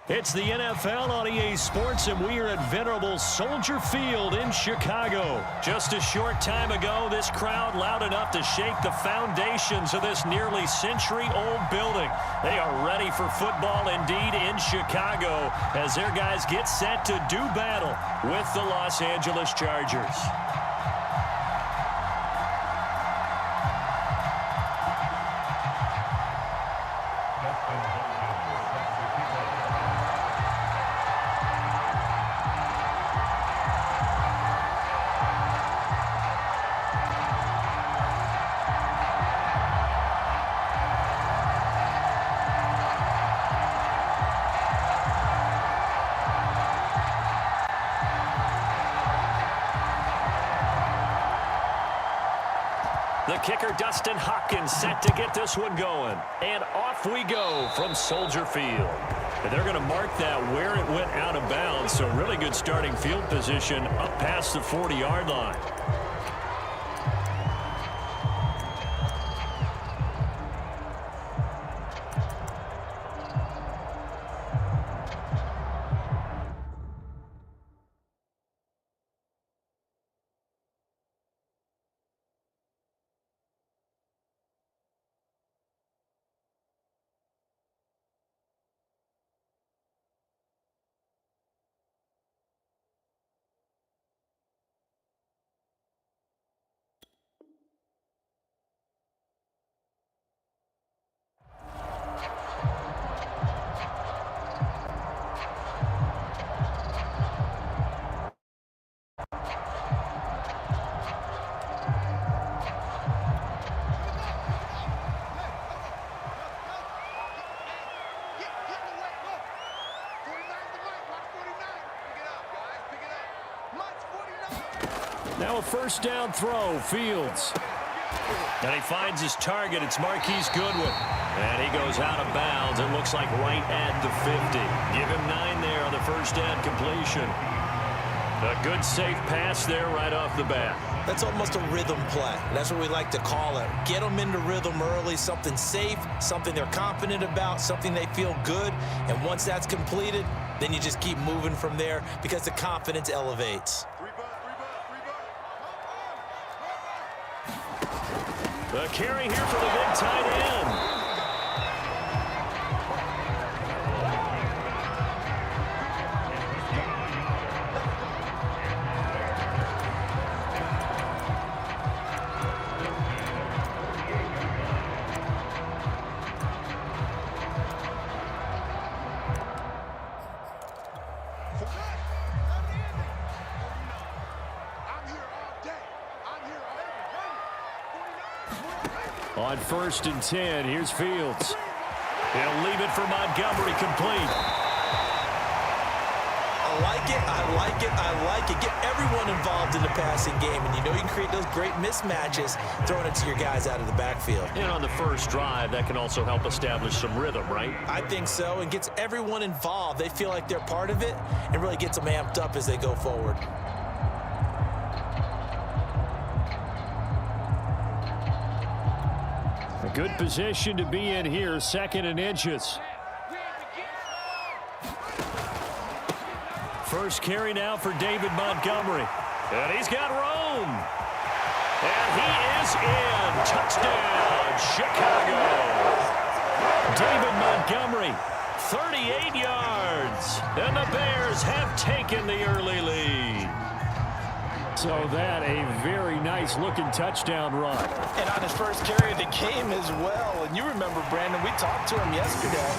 It's the NFL on EA Sports, and we are at venerable Soldier Field in Chicago. Just a short time ago, this crowd loud enough to shake the foundations of this nearly century-old building. They are ready for football indeed in Chicago as their guys get set to do battle with the Los Angeles Chargers. The kicker, Dustin Hopkins, set to get this one going. And off we go from Soldier Field. And they're going to mark that where it went out of bounds. So really good starting field position up past the 40-yard line. Now a first down throw, Fields. And he finds his target. It's Marquise Goodwin. And he goes out of bounds. It looks like right at the 50. Give him 9 there on the first down completion. A good safe pass there right off the bat. That's almost a rhythm play. That's what we like to call it. Get them into rhythm early, something safe, something they're confident about, something they feel good. And once that's completed, then you just keep moving from there because the confidence elevates. The carry here for the big tight end. On 1st and 10, here's Fields. He'll leave it for Montgomery, complete. I like it, I like it, I like it. Get everyone involved in the passing game, and you know you can create those great mismatches throwing it to your guys out of the backfield. And on the first drive, that can also help establish some rhythm, right? I think so, and gets everyone involved. They feel like they're part of it and really gets them amped up as they go forward. A good position to be in here, 2nd and inches. First carry now for David Montgomery. And he's got room. And he is in. Touchdown, Chicago. David Montgomery, 38 yards. And the Bears have taken the early lead. So that a very nice-looking touchdown run. And on his first carry of the game as well. And you remember, Brandon, we talked to him yesterday,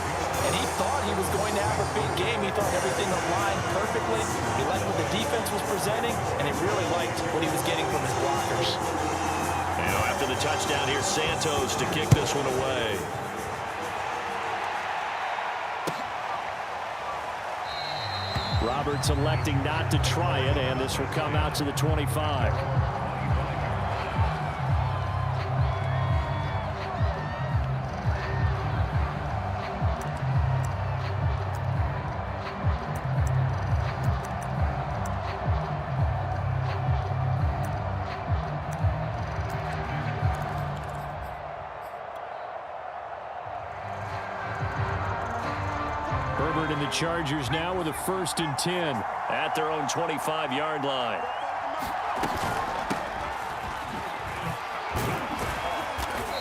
and he thought he was going to have a big game. He thought everything aligned perfectly. He liked what the defense was presenting, and he really liked what he was getting from his blockers. You know, after the touchdown, here's Santos to kick this one away. Roberts electing not to try it, and this will come out to the 25. Herbert in the Chargers now with a 1st and 10 at their own 25-yard line.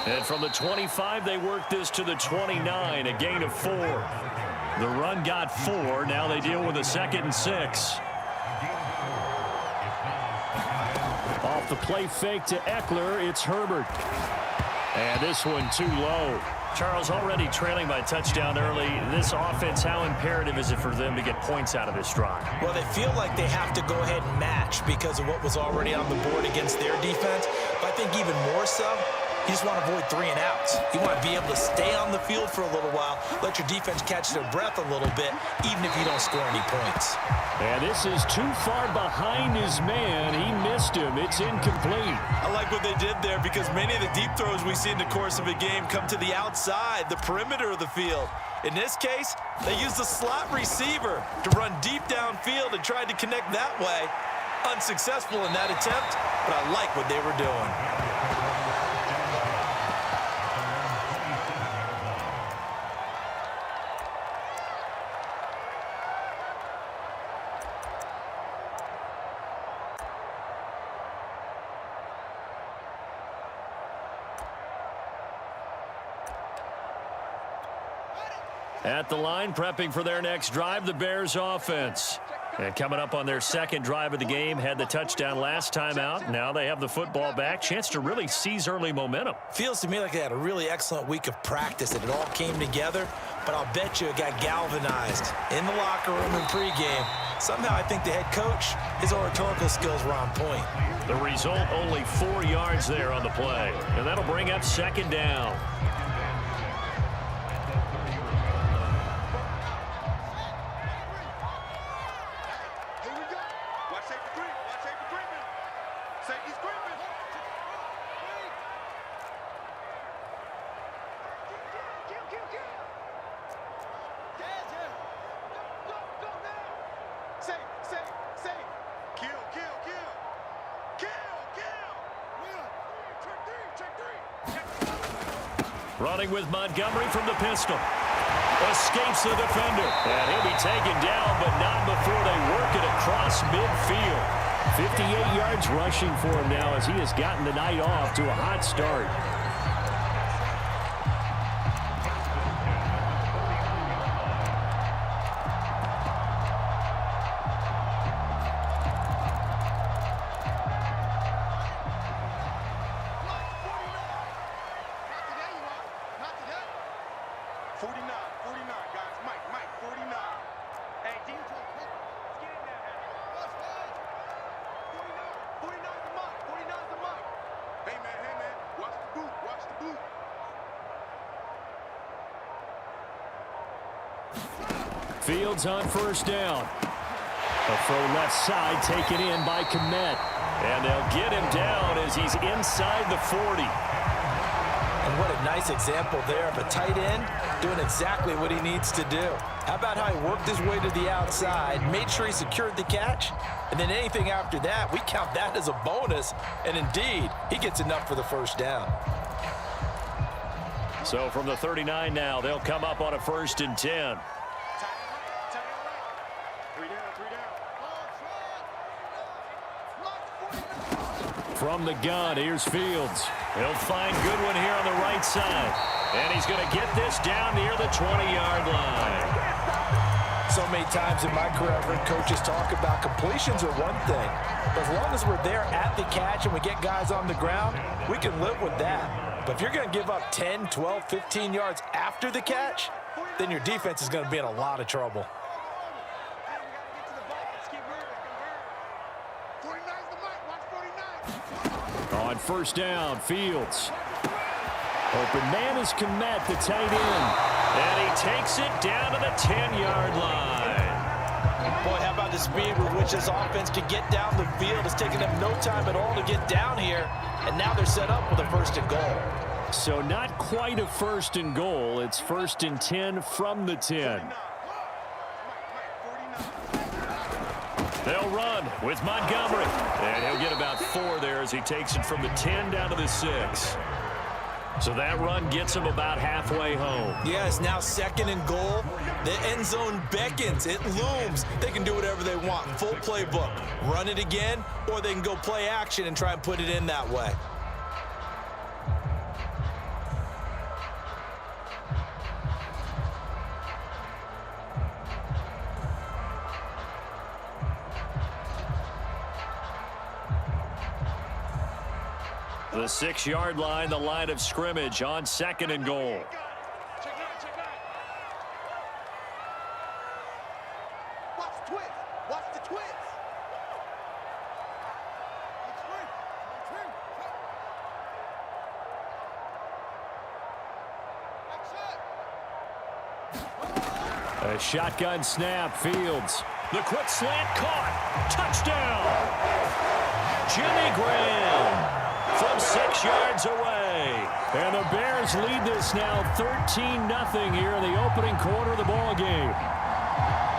And from the 25, they work this to the 29, a gain of 4. The run got 4. Now they deal with a 2nd and 6. Off the play fake to Eckler, it's Herbert. And this one too low. Charles, already trailing by a touchdown early. This offense, how imperative is it for them to get points out of this drive? Well, they feel like they have to go ahead and match because of what was already on the board against their defense. But I think even more so, you just want to avoid 3 and outs. You want to be able to stay on the field for a little while, let your defense catch their breath a little bit, even if you don't score any points. And this is too far behind his man. He missed him. It's incomplete. I like what they did there because many of the deep throws we see in the course of a game come to the outside, the perimeter of the field. In this case, they used the slot receiver to run deep downfield and tried to connect that way. Unsuccessful in that attempt, but I like what they were doing. At the line, prepping for their next drive, the Bears offense. And coming up on their 2nd drive of the game, had the touchdown last time out. Now they have the football back. Chance to really seize early momentum. Feels to me like they had a really excellent week of practice and it all came together, but I'll bet you it got galvanized in the locker room in pregame. Somehow I think the head coach, his oratorical skills were on point. The result, only 4 yards there on the play. And that'll bring up 2nd down. Running with Montgomery from the pistol. Escapes the defender. And he'll be taken down, but not before they work it across midfield. 58 yards rushing for him now as he has gotten the night off to a hot start. Fields on 1st down. A throw left side taken in by Kmet. And they'll get him down as he's inside the 40. And what a nice example there of a tight end doing exactly what he needs to do. How about how he worked his way to the outside, made sure he secured the catch, and then anything after that, we count that as a bonus. And indeed, he gets enough for the 1st down. So from the 39 now, they'll come up on a 1st and 10. From the gun, here's Fields. He'll find Goodwin here on the right side. And he's going to get this down near the 20-yard line. So many times in my career, I've heard coaches talk about completions are one thing. But as long as we're there at the catch and we get guys on the ground, we can live with that. But if you're going to give up 10, 12, 15 yards after the catch, then your defense is going to be in a lot of trouble. On 1st down, Fields. Open man is Kmet, the tight end. And he takes it down to the 10-yard line. Boy, how about the speed with which this offense can get down the field? It's taken them no time at all to get down here. And now they're set up with a 1st and goal. So not quite a 1st and goal. It's 1st and 10 from the 10. They'll run with Montgomery. And he'll get about 4 there as he takes it from the 10 down to the 6. So that run gets him about halfway home. Yeah, it's now 2nd and goal. The end zone beckons. It looms. They can do whatever they want. Full playbook. Run it again, or they can go play action and try and put it in that way. The 6-yard line, the line of scrimmage on 2nd and goal. A shotgun snap, Fields. The quick slant caught. Touchdown. Jimmy Graham from 6 yards away. And the Bears lead this now 13-0 here in the opening quarter of the ball game.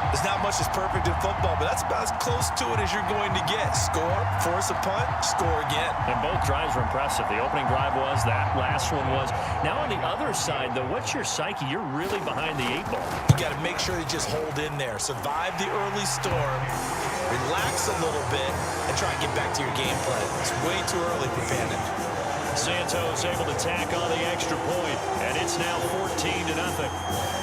There's not much that's perfect in football, but that's about as close to it as you're going to get. Score, force a punt, score again. And both drives were impressive. The opening drive was, that last one was. Now on the other side, though, what's your psyche? You're really behind the 8 ball. You got to make sure you just hold in there. Survive the early storm, relax a little bit, and try and get back to your game plan. It's way too early for panic. Santos able to tack on the extra point, and it's now 14-0.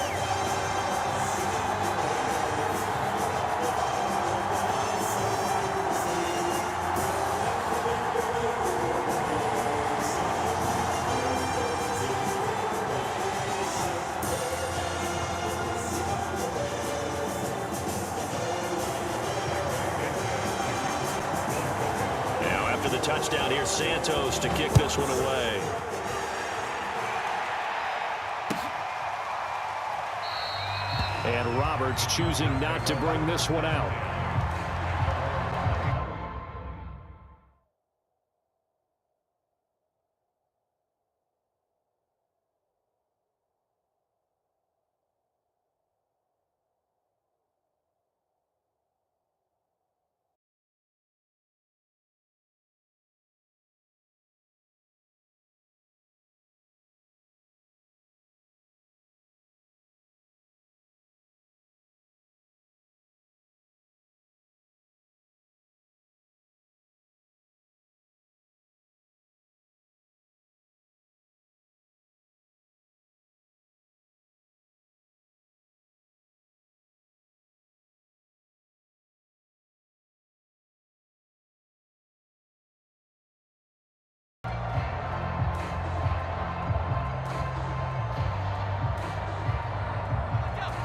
Touchdown here, Santos to kick this one away. And Roberts choosing not to bring this one out.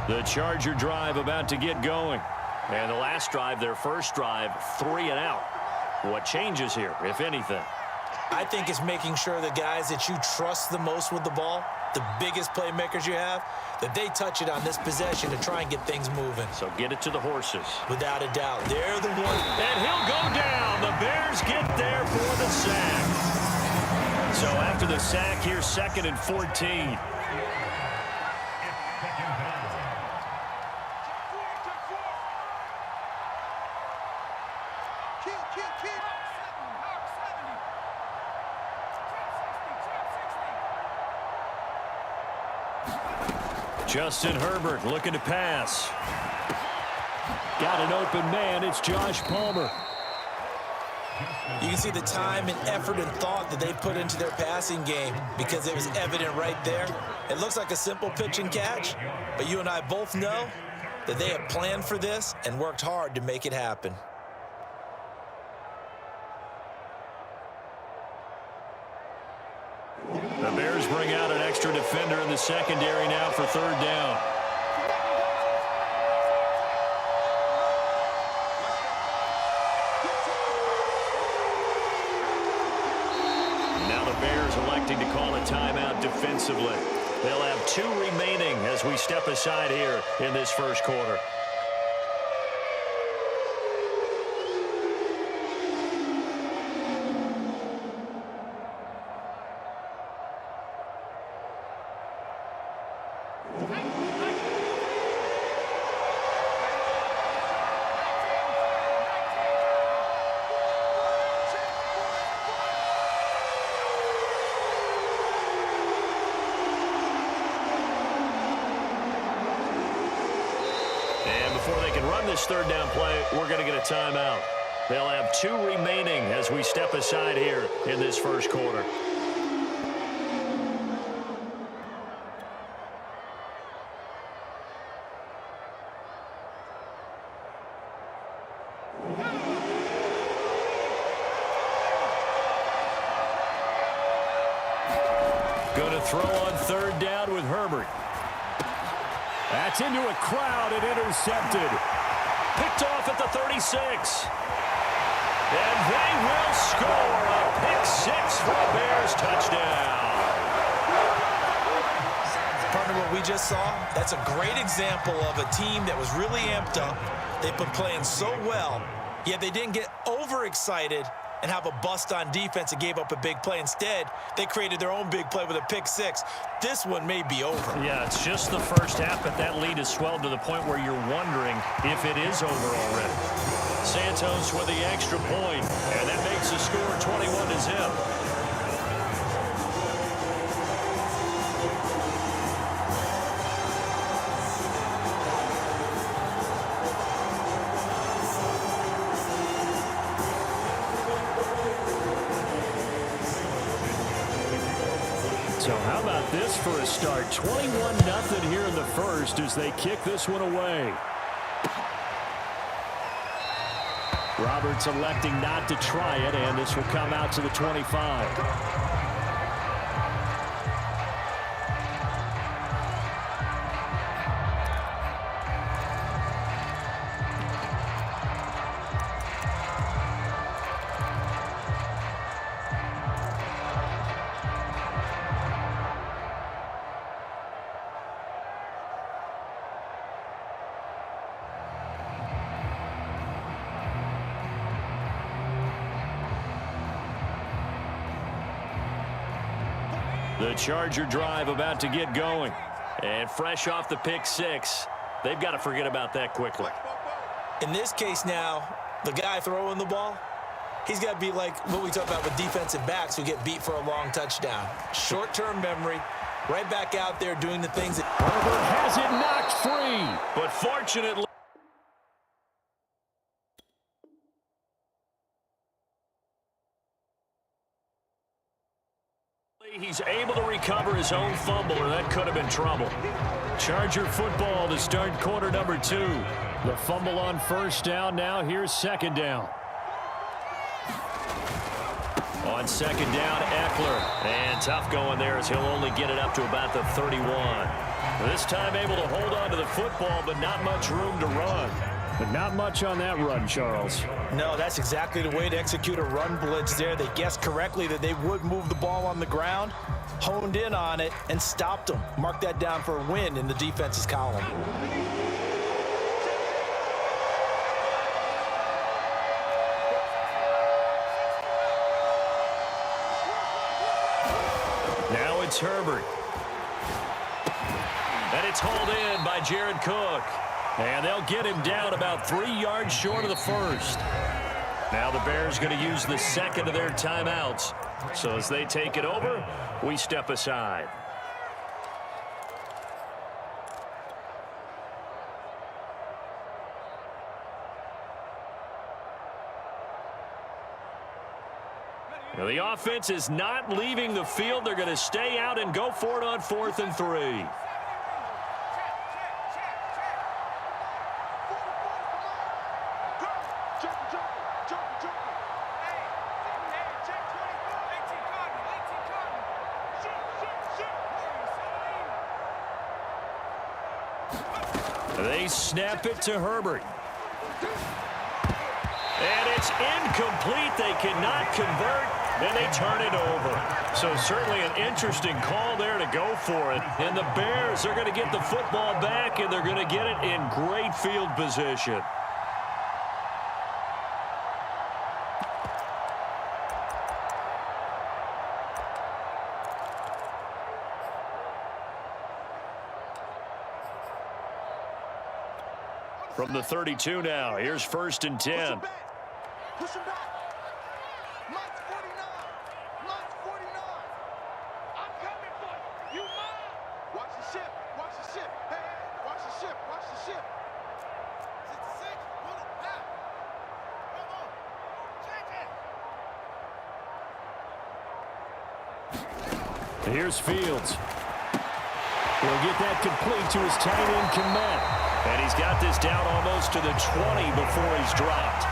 The Charger drive about to get going. And the last drive, their first drive, 3 and out. What changes here, if anything? I think it's making sure the guys that you trust the most with the ball, the biggest playmakers you have, that they touch it on this possession to try and get things moving. So get it to the horses. Without a doubt. They're the one. And he'll go down. The Bears get there for the sack. So after the sack, here's 2nd and 14. Justin Herbert looking to pass. Got an open man. It's Josh Palmer. You can see the time and effort and thought that they put into their passing game because it was evident right there. It looks like a simple pitch and catch, but you and I both know that they have planned for this and worked hard to make it happen. The Bears bring out an extra defender in the secondary now for 3rd down. Now the Bears electing to call a timeout defensively. They'll have 2 remaining as we step aside here in this first quarter. before they can run this third down play, we're going to get a timeout. They'll have 2 remaining as we step aside here in this first quarter. Going to throw on third down with Herbert. That's into a crowd and intercepted. Picked off at the 36. And they will score a pick 6 for a Bears touchdown. Partner, what we just saw, that's a great example of a team that was really amped up. They've been playing so well, yet they didn't get overexcited and have a bust on defense and gave up a big play. Instead, they created their own big play with a pick 6. This one may be over. Yeah, it's just the first half, but that lead has swelled to the point where you're wondering if it is over already. Santos with the extra point, and that makes the score 21-0. So how about this for a start? 21-0 here in the first as they kick this one away. Roberts electing not to try it, and this will come out to the 25. The Charger drive about to get going. And fresh off the pick 6, they've got to forget about that quickly. In this case now, the guy throwing the ball, he's got to be like what we talk about with defensive backs who get beat for a long touchdown. Short-term memory, right back out there doing the things that... Herbert has it knocked free, but fortunately... he's able to recover his own fumble, or that could have been trouble. Charger football to start quarter number 2. The fumble on first down. Now here's second down. On second down, Eckler. And tough going there as he'll only get it up to about the 31. This time able to hold on to the football, but not much room to run. But not much on that run, Charles. No, that's exactly the way to execute a run blitz there. They guessed correctly that they would move the ball on the ground, honed in on it, and stopped them. Mark that down for a win in the defense's column. Now it's Herbert. And it's hauled in by Jared Cook. And they'll get him down about 3 yards short of the first. Now the Bears going to use the second of their timeouts. So as they take it over, we step aside. Now the offense is not leaving the field. They're going to stay out and go for it on 4th and 3. They snap it to Herbert. And it's incomplete. They cannot convert, and they turn it over. So certainly an interesting call there to go for it. And the Bears are going to get the football back, and they're going to get it in great field position. From the 32 now, here's 1st and 10. Push him back. Mike's 49. Mike's 49. I'm coming for you. You mine. Watch the ship. Watch the ship. Hey, watch the ship. Watch the ship. Here's Fields. He'll get that complete to his tight end, Kmet. And he's got this down almost to the 20 before he's dropped.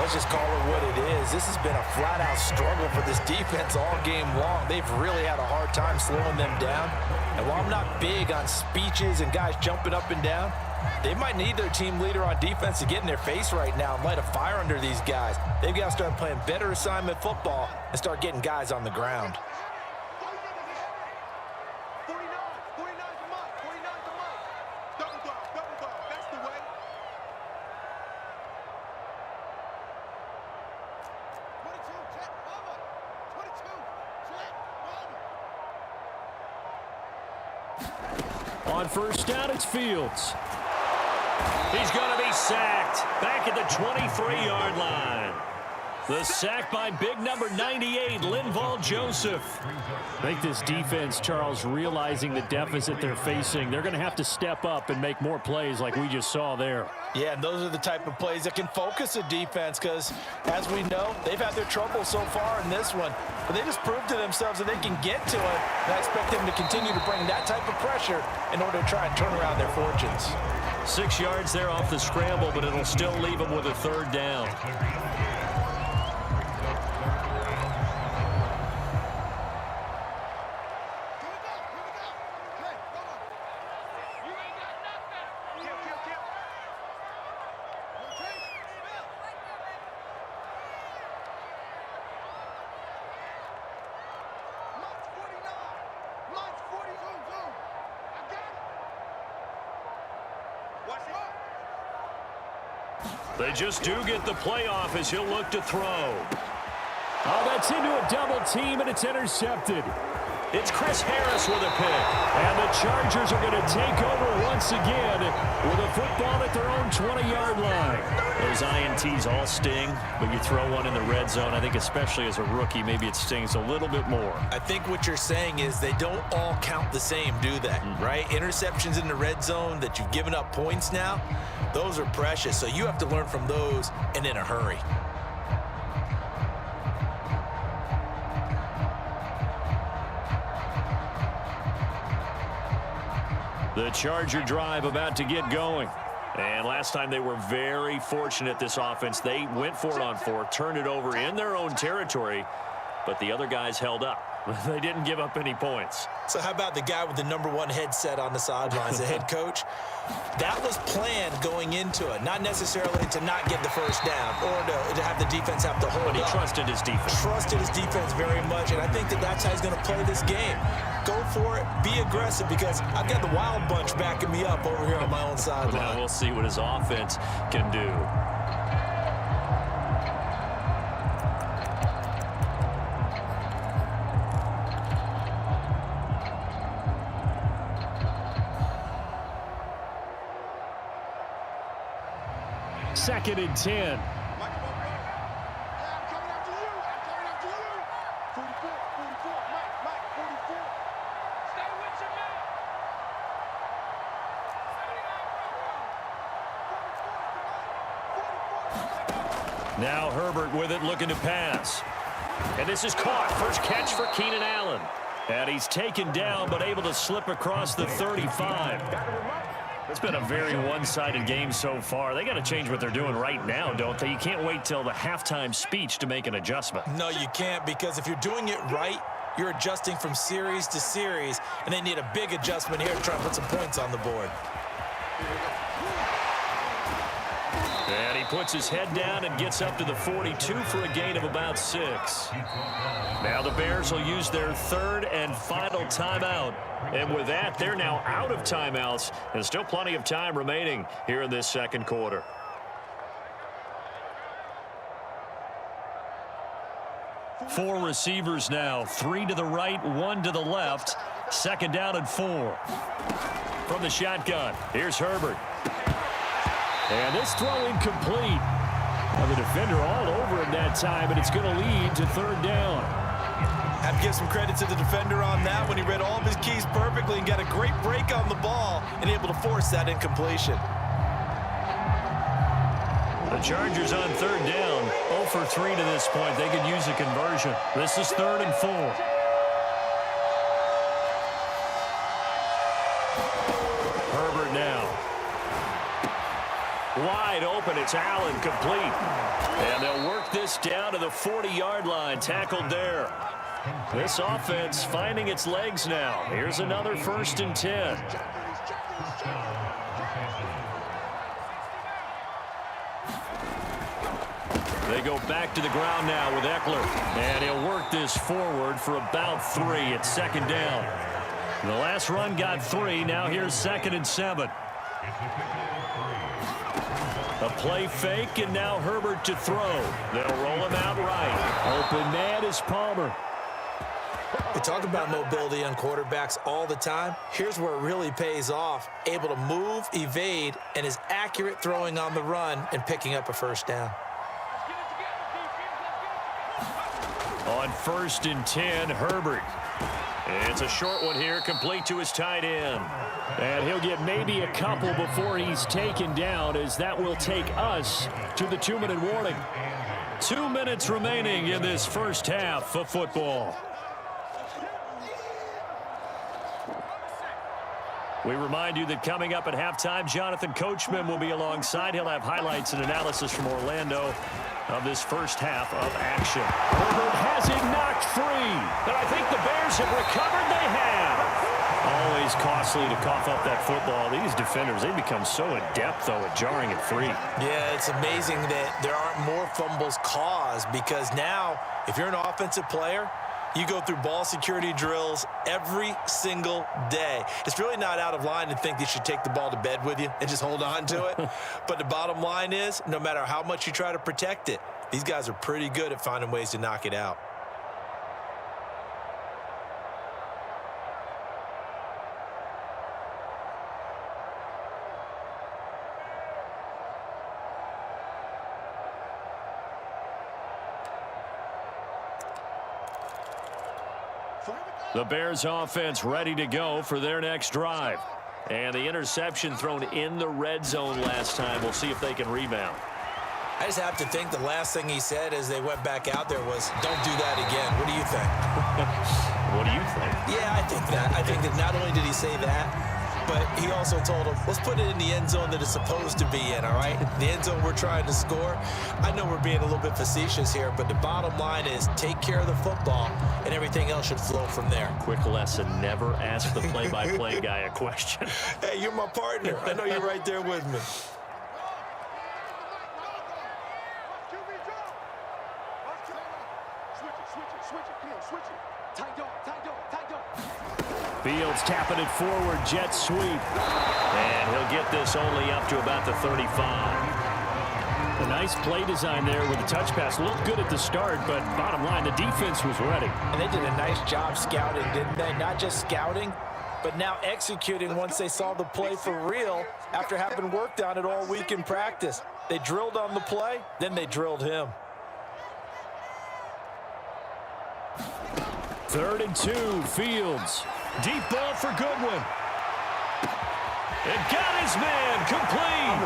Let's just call it what it is. This has been a flat-out struggle for this defense all game long. They've really had a hard time slowing them down. And while I'm not big on speeches and guys jumping up and down, they might need their team leader on defense to get in their face right now and light a fire under these guys. They've got to start playing better assignment football and start getting guys on the ground. 49's a month. 49's a month. Double dog. That's the way. 22, check, cover. 22, check, cover. On first down, it's Fields. He's going to be sacked back at the 23-yard line. The sack by big number 98, Linval Joseph. I think this defense, Charles, realizing the deficit they're facing, they're going to have to step up and make more plays like we just saw there. Yeah, and those are the type of plays that can focus a defense because, as we know, they've had their trouble so far in this one. But they just proved to themselves that they can get to it, and I expect them to continue to bring that type of pressure in order to try and turn around their fortunes. 6 yards there off the scramble, but it'll still leave them with a third down. They just do get the playoff as he'll look to throw. Oh, that's into a double team, and it's intercepted. It's Chris Harris with a pick. And the Chargers are going to take over once again with a football at their own 20-yard line. Those INTs all sting, but you throw one in the red zone, I think especially as a rookie, maybe it stings a little bit more. I think what you're saying is they don't all count the same, do they? Right? Interceptions in the red zone that you've given up points now, those are precious. So you have to learn from those and in a hurry. The Charger drive about to get going. And last time they were very fortunate, this offense. They went for it on 4, turned it over in their own territory, but the other guys held up. They didn't give up any points. So how about the guy with the #1 headset on the sidelines, the head coach? That was planned going into it, not necessarily to not get the first down or to have the defense have to hold up. But he trusted his defense. Trusted his defense very much, and I think that that's how he's going to play this game. Go for it, be aggressive, because I've got the wild bunch backing me up over here on my own sideline. Now we'll see what his offense can do. Second and 10. Now Herbert with it, looking to pass. And this is caught. First catch for Keenan Allen. And he's taken down, but able to slip across the 35. It's been a very one-sided game so far. They got to change what they're doing right now, don't they? You can't wait till the halftime speech to make an adjustment. No, you can't, because if you're doing it right, you're adjusting from series to series, and they need a big adjustment here to try and put some points on the board. And he puts his head down and gets up to the 42 for a gain of about 6. Now the Bears will use their third and final timeout. And with that, they're now out of timeouts, and still plenty of time remaining here in this second quarter. Four receivers now, 3 to the right, 1 to the left. Second down and 4. From the shotgun, here's Herbert. And this throw incomplete. Now the defender all over him that time, and it's going to lead to third down. I have to give some credit to the defender on that when he read all of his keys perfectly and got a great break on the ball and able to force that incompletion. The Chargers on third down, 0 for 3 to this point. They could use a conversion. This is 3rd and 4. wide open. It's Allen, complete. And they'll work this down to the 40-yard line, tackled there. This offense finding its legs now. Here's another 1st and 10. They go back to the ground now with Eckler. And he'll work this forward for about 3. It's 2nd down. The last run got 3. Now here's 2nd and 7. A play fake, and now Herbert to throw. They'll roll him out right. Open man is Palmer. We talk about mobility on quarterbacks all the time. Here's where it really pays off. Able to move, evade, and is accurate throwing on the run and picking up a 1st down. On 1st and 10, Herbert. It's a short one here, complete to his tight end. And he'll get maybe a couple before he's taken down, as that will take us to the 2-minute warning. 2 minutes remaining in this first half of football. We remind you that coming up at halftime, Jonathan Coachman will be alongside. He'll have highlights and analysis from Orlando of this first half of action. Herbert has it knocked free, but I think the Bears have recovered. They have. Always costly to cough up that football. These defenders, they become so adept, though, at jarring it free. Yeah, it's amazing that there aren't more fumbles caused, because now, if you're an offensive player, you go through ball security drills every single day. It's really not out of line to think you should take the ball to bed with you and just hold on to it. But the bottom line is, no matter how much you try to protect it, these guys are pretty good at finding ways to knock it out. The Bears offense ready to go for their next drive. And the interception thrown in the red zone last time. We'll see if they can rebound. I just have to think the last thing he said as they went back out there was, don't do that again. What do you think? What do you think? Yeah, I think that. I think that not only did he say that, but he also told him, let's put it in the end zone that it's supposed to be in, all right? The end zone we're trying to score. I know we're being a little bit facetious here, but the bottom line is take care of the football, and everything else should flow from there. Quick lesson, never ask the play-by-play guy a question. Hey, you're my partner. I know you're right there with me. Fields tapping it forward, jet sweep. And he'll get this only up to about the 35. A nice play design there with the touch pass. Looked good at the start, but bottom line, the defense was ready. And they did a nice job scouting, didn't they? Not just scouting, but now executing once they saw the play for real after having worked on it all week in practice. They drilled on the play, then they drilled him. 3rd and 2, Fields. Deep ball for Goodwin. It got his man complete.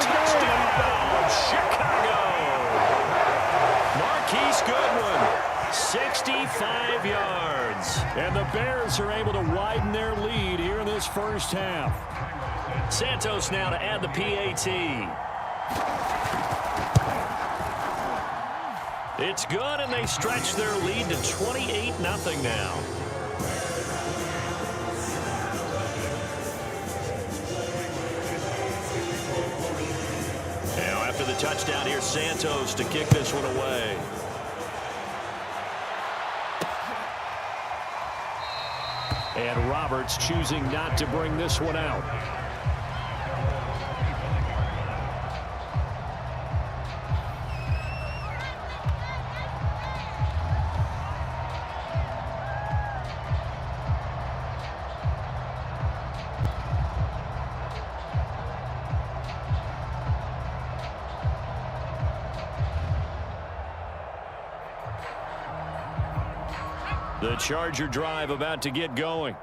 Touchdown, Chicago. Marquise Goodwin, 65 yards. And the Bears are able to widen their lead here in this first half. Santos now to add the PAT. It's good, and they stretch their lead to 28-0 now. Now after the touchdown, here's Santos to kick this one away. And Roberts choosing not to bring this one out. The Charger drive about to get going.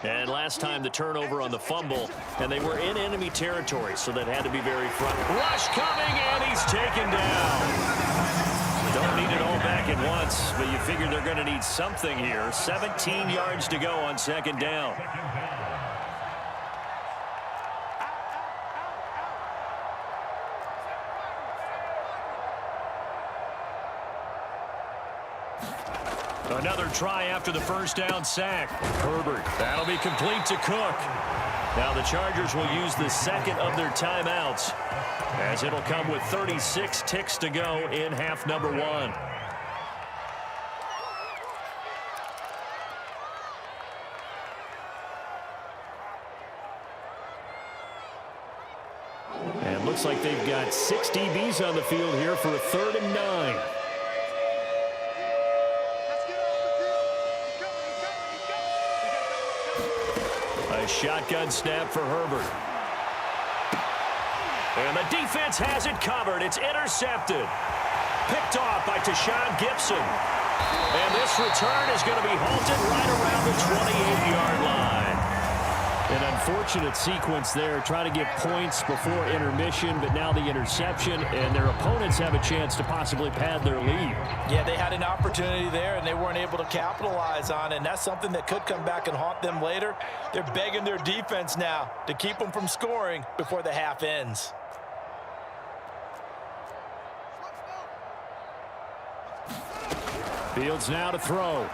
And last time the turnover on the fumble, and they were in enemy territory, so that had to be very front. Rush coming, and he's taken down. Don't need it all back at once, but you figure they're going to need something here. 17 yards to go on 2nd down. Another try after the first down sack. Herbert, that'll be complete to Cook. Now the Chargers will use the second of their timeouts, as it'll come with 36 ticks to go in half number 1. And looks like they've got 6 DBs on the field here for a 3rd and 9. A shotgun snap for Herbert. And the defense has it covered. It's intercepted. Picked off by Tashawn Gibson. And this return is going to be halted right around the 28-yard line. An unfortunate sequence there, trying to get points before intermission, but now the interception, and their opponents have a chance to possibly pad their lead. Yeah, they had an opportunity there, and they weren't able to capitalize on it, and that's something that could come back and haunt them later. They're begging their defense now to keep them from scoring before the half ends. Fields now to throw.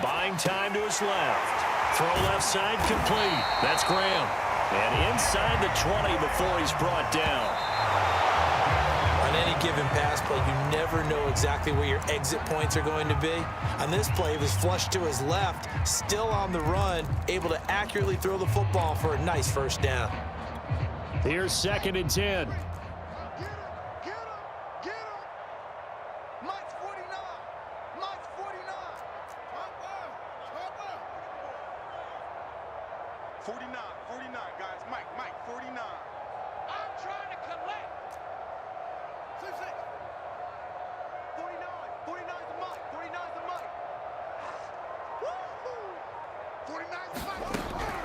Buying time to his left. Throw left side complete. That's Graham. And inside the 20 before he's brought down. On any given pass play, you never know exactly where your exit points are going to be. On this play, it was flushed to his left, still on the run, able to accurately throw the football for a nice first down. Here's 2nd and 10.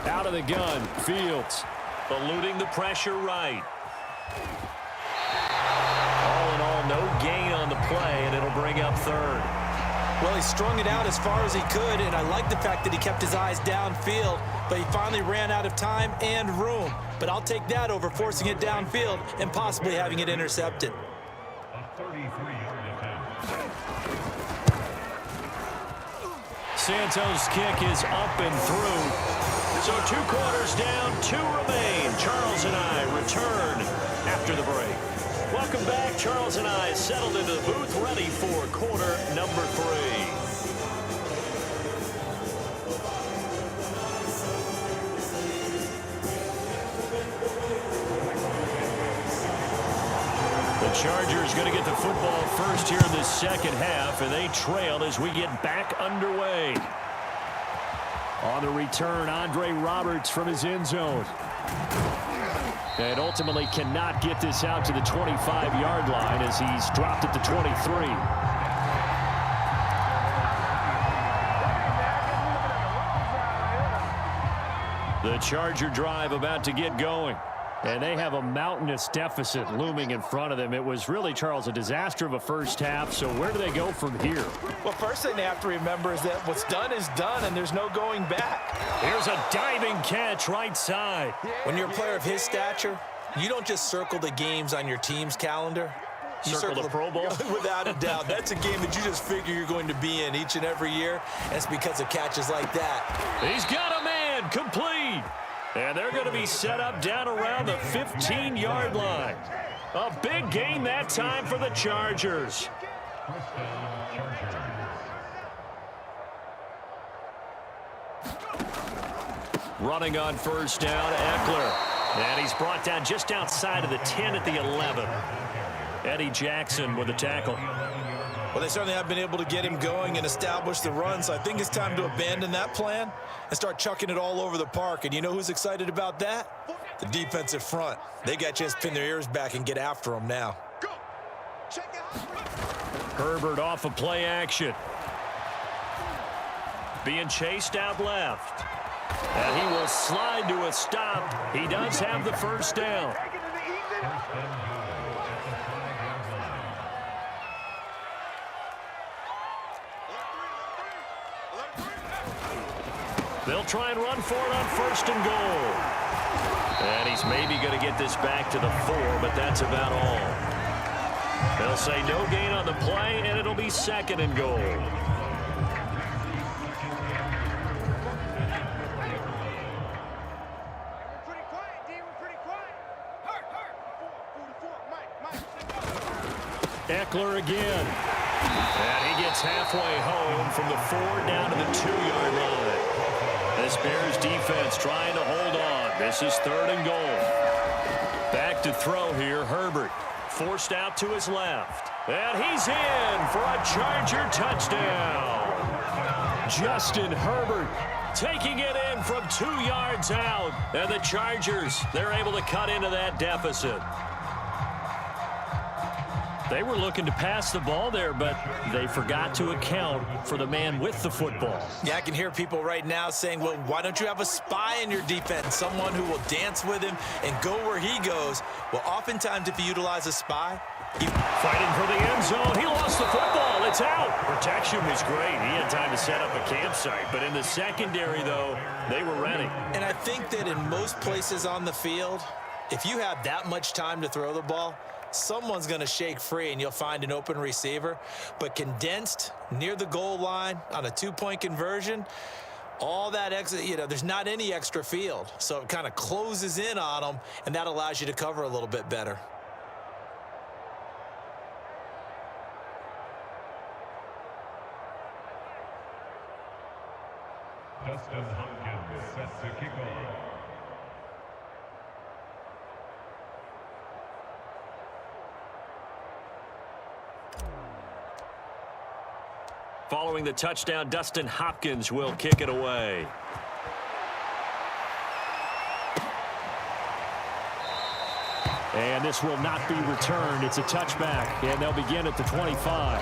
Out of the gun, Fields eluding the pressure right. All in all, no gain on the play, and it'll bring up 3rd. Well, he strung it out as far as he could, and I like the fact that he kept his eyes downfield, but he finally ran out of time and room. But I'll take that over forcing it downfield and possibly having it intercepted. Santos' kick is up and through. So 2 quarters down, 2 remain. Charles and I return after the break. Welcome back. Charles and I settled into the booth, ready for quarter number 3. The Chargers going to get the football first here in the second half, and they trail as we get back underway. On the return, Andre Roberts from his end zone. And ultimately cannot get this out to the 25-yard line as he's dropped it to 23. The Charger drive about to get going. And they have a mountainous deficit looming in front of them. It was really, Charles, a disaster of a first half. So where do they go from here? Well, first thing they have to remember is that what's done is done, and there's no going back. Here's a diving catch right side. When you're a player of his stature, you don't just circle the games on your team's calendar. You circle the Pro Bowl? Without a doubt. That's a game that you just figure you're going to be in each and every year. And it's because of catches like that. He's got a man complete. And they're going to be set up down around the 15-yard line. A big gain that time for the Chargers. Running on first down, Eckler. And he's brought down just outside of the 10 at the 11. Eddie Jackson with the tackle. Well, they certainly have been able to get him going and establish the run, so I think it's time to abandon that plan and start chucking it all over the park. And you know who's excited about that? The defensive front. They got a chance to pin their ears back and get after him now. Herbert off of play action. Being chased out left. And he will slide to a stop. He does have the first down. They'll try and run for it on first and goal. And he's maybe going to get this back to the 4, but that's about all. They'll say no gain on the play, and it'll be 2nd and goal. Eckler again. And he gets halfway home from the 4 down to the 2-yard line. This Bears defense trying to hold on. This is 3rd and goal. Back to throw here, Herbert. Forced out to his left. And he's in for a Charger touchdown. Justin Herbert taking it in from 2 yards out. And the Chargers, they're able to cut into that deficit. They were looking to pass the ball there, but they forgot to account for the man with the football. Yeah, I can hear people right now saying, well, why don't you have a spy in your defense, someone who will dance with him and go where he goes? Well, oftentimes if you utilize a spy, fighting for the end zone. He lost the football. It's out. Protection was great. He had time to set up a campsite. But in the secondary, though, they were ready. And I think that in most places on the field, if you have that much time to throw the ball, someone's going to shake free and you'll find an open receiver. But condensed near the goal line on a 2-point conversion, all that extra, there's not any extra field. So it kind of closes in on them, and that allows you to cover a little bit better. Dustin Hopkins set to kick off. Following the touchdown, Dustin Hopkins will kick it away. And this will not be returned. It's a touchback, and they'll begin at the 25.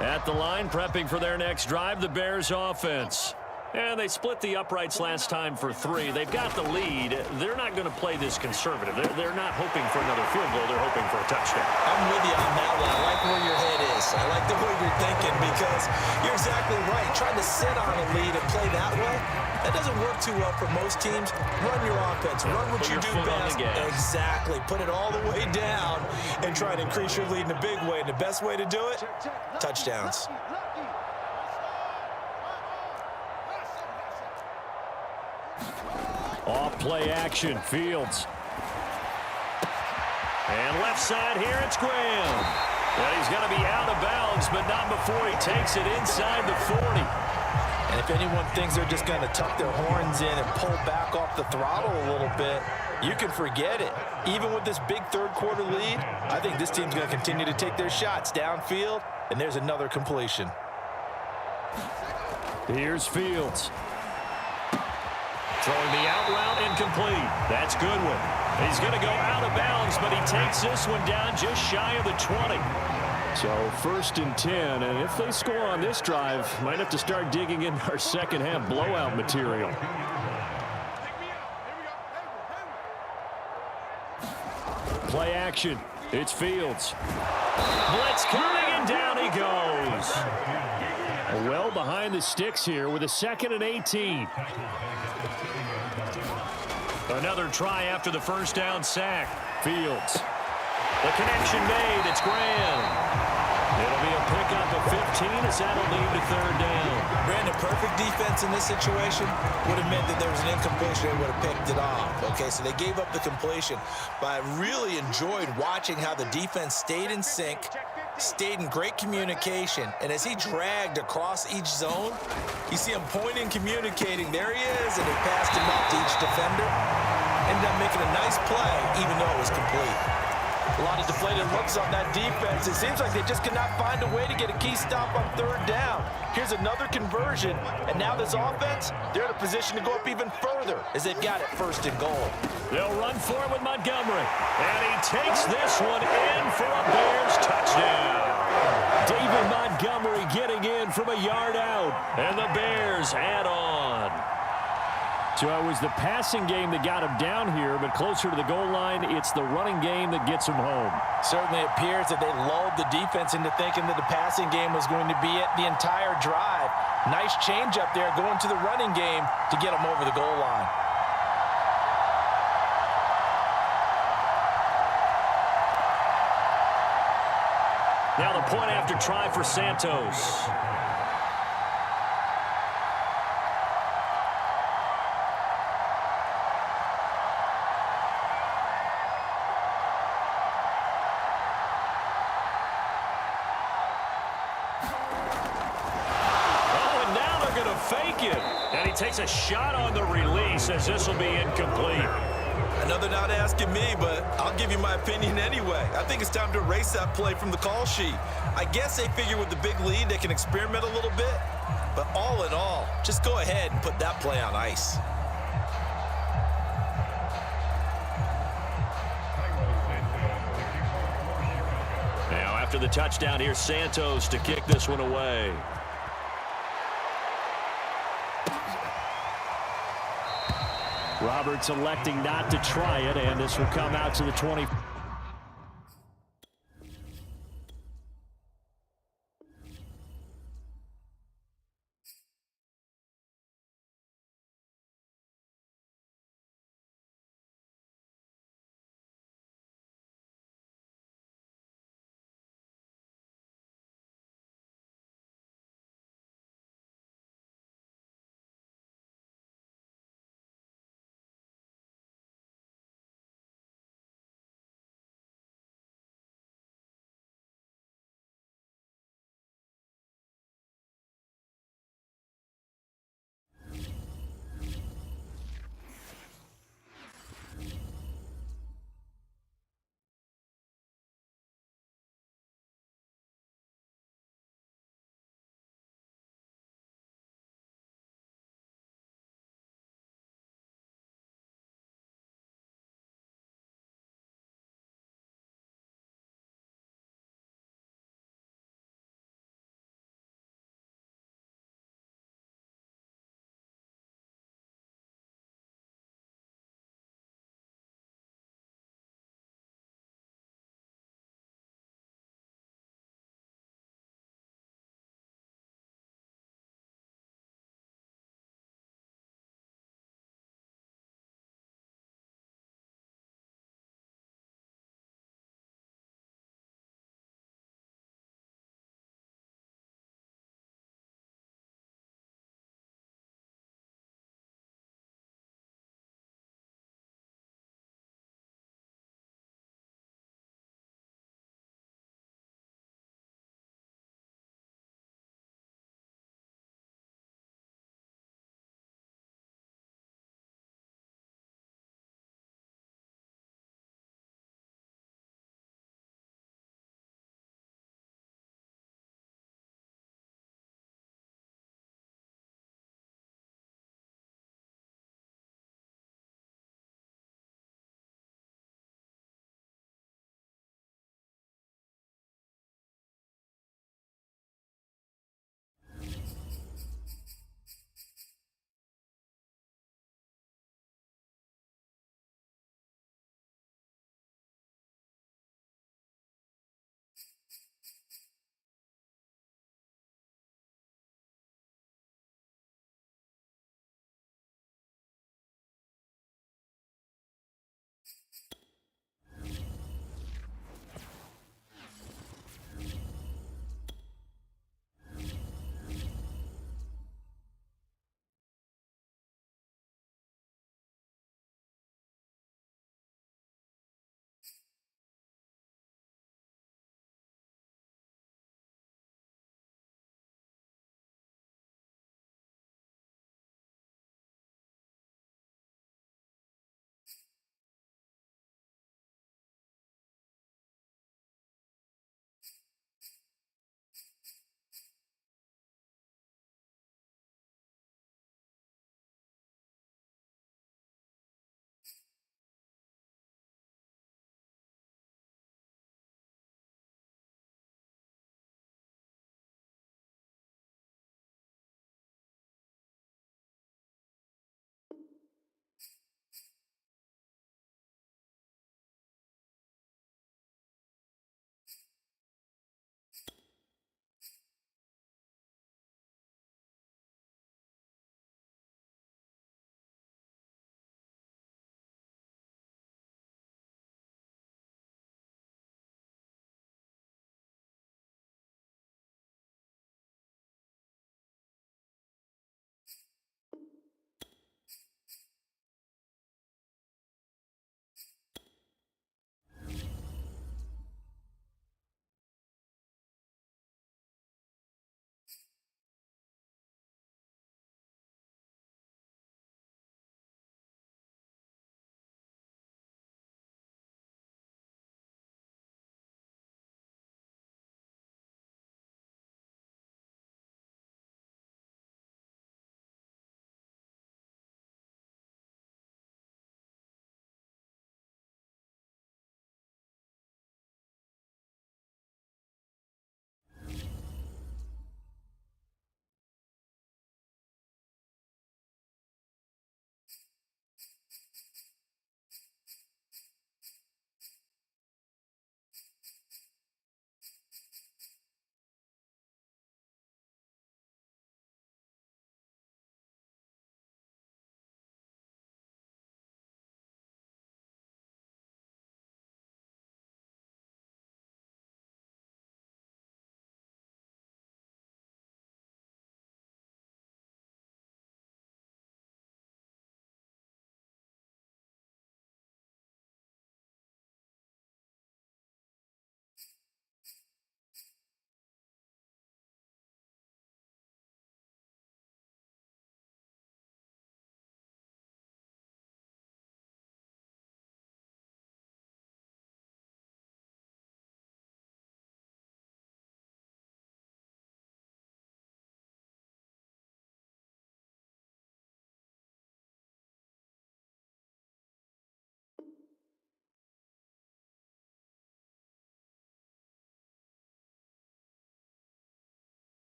At the line, prepping for their next drive, the Bears offense. And they split the uprights last time for 3. They've got the lead. They're not going to play this conservative. They're not hoping for another field goal. They're hoping for a touchdown. I'm with you on that one. I like where your head is. I like the way you're thinking because you're exactly right. Trying to sit on a lead and play that way, that doesn't work too well for most teams. Run your offense. Run what you do best. Exactly. Put it all the way down and try to increase your lead in a big way. And the best way to do it, touchdowns. Off play action, Fields. And left side here, it's Graham. Well, he's going to be out of bounds, but not before he takes it inside the 40. And if anyone thinks they're just going to tuck their horns in and pull back off the throttle a little bit, you can forget it. Even with this big third-quarter lead, I think this team's going to continue to take their shots downfield, and there's another completion. Here's Fields. Throwing the out route incomplete. That's Goodwin. He's going to go out of bounds, but he takes this one down just shy of the 20. So 1st and 10, and if they score on this drive, might have to start digging in our second half blowout material. Play action. It's Fields. Blitz coming, and down he goes. Well behind the sticks here with a 2nd and 18. Another try after the first down sack. Fields. The connection made. It's Graham. It'll be a pickup of 15 as that'll lead to 3rd down. Brandon, perfect defense in this situation would have meant that there was an incompletion. They would have picked it off. Okay, so they gave up the completion. But I really enjoyed watching how the defense stayed in sync, stayed in great communication. And as he dragged across each zone, you see him pointing, communicating. There he is, and he passed him off to each defender. Ended up making a nice play, even though it was complete. A lot of deflated looks on that defense. It seems like they just cannot find a way to get a key stop on 3rd down. Here's another conversion, and now this offense, they're in a position to go up even further as they've got it 1st and goal. They'll run for it with Montgomery, and he takes this one in for a Bears touchdown. David Montgomery getting in from a yard out, and the Bears add on. So it was the passing game that got him down here, but closer to the goal line, it's the running game that gets him home. Certainly appears that they lulled the defense into thinking that the passing game was going to be it the entire drive. Nice change up there going to the running game to get him over the goal line. Now the point after try for Santos. you. And he takes a shot on the release as this will be incomplete. I know they're not asking me, but I'll give you my opinion anyway. I think it's time to erase that play from the call sheet. I guess they figure with the big lead they can experiment a little bit. But all in all, just go ahead and put that play on ice. Now after the touchdown, here's Santos to kick this one away. Roberts electing not to try it, and this will come out to the 20.